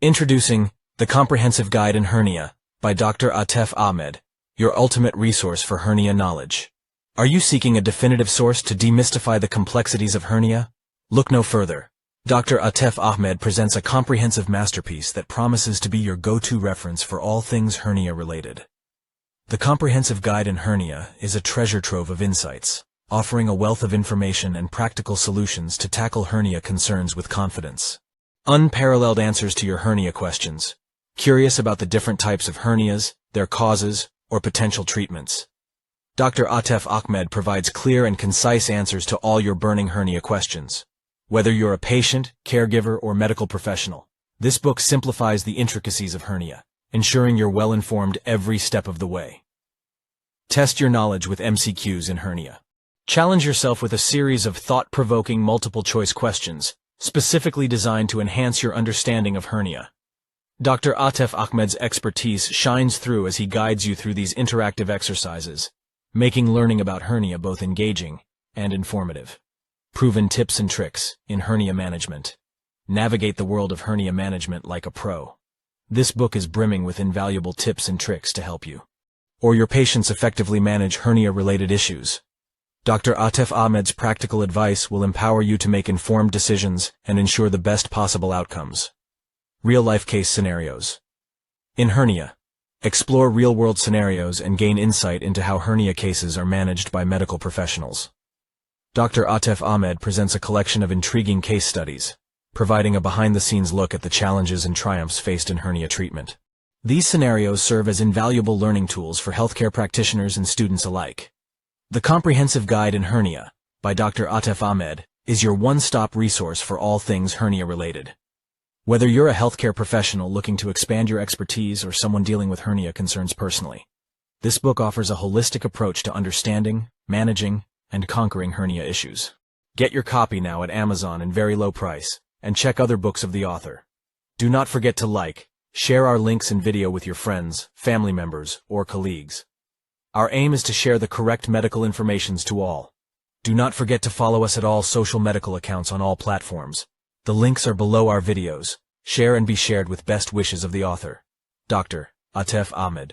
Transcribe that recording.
Introducing The Comprehensive Guide in Hernia by Dr. Atef Ahmed, your ultimate resource for hernia knowledge. Are you seeking a definitive source to demystify the complexities of hernia? Look no further. Dr. Atef Ahmed presents a comprehensive masterpiece that promises to be your go-to reference for all things hernia-related. The Comprehensive Guide in Hernia is a treasure trove of insights, offering a wealth of information and practical solutions to tackle hernia concerns with confidence. Unparalleled answers to your hernia questions. Curious about the different types of hernias, their causes, or potential treatments? Dr. Atef Ahmed provides clear and concise answers to all your burning hernia questions. Whether you're a patient, caregiver, or medical professional, this book simplifies the intricacies of hernia, ensuring you're well-informed every step of the way. Test your knowledge with MCQs in hernia. Challenge yourself with a series of thought-provoking multiple-choice questions, specifically designed to enhance your understanding of hernia. Dr. Atef Ahmed's expertise shines through as he guides you through these interactive exercises, making learning about hernia both engaging and informative. Proven tips and tricks in hernia management. Navigate the world of hernia management like a pro. This book is brimming with invaluable tips and tricks to help you or your patients effectively manage hernia-related issues. Dr. Atef Ahmed's practical advice will empower you to make informed decisions and ensure the best possible outcomes. Real-life case scenarios. In hernia, explore real-world scenarios and gain insight into how hernia cases are managed by medical professionals. Dr. Atef Ahmed presents a collection of intriguing case studies, providing a behind-the-scenes look at the challenges and triumphs faced in hernia treatment. These scenarios serve as invaluable learning tools for healthcare practitioners and students alike. The Comprehensive Guide in Hernia by Dr. Atef Ahmed is your one-stop resource for all things hernia-related. Whether you're a healthcare professional looking to expand your expertise or someone dealing with hernia concerns personally, this book offers a holistic approach to understanding, managing, and conquering hernia issues. Get your copy now at Amazon in very low price, and check other books of the author. Do not forget to like, share our links and video with your friends, family members, or colleagues. Our aim is to share the correct medical information to all. Do not forget to follow us at all social medical accounts on all platforms. The links are below our videos. Share and be shared with best wishes of the author, Dr. Atef Ahmed.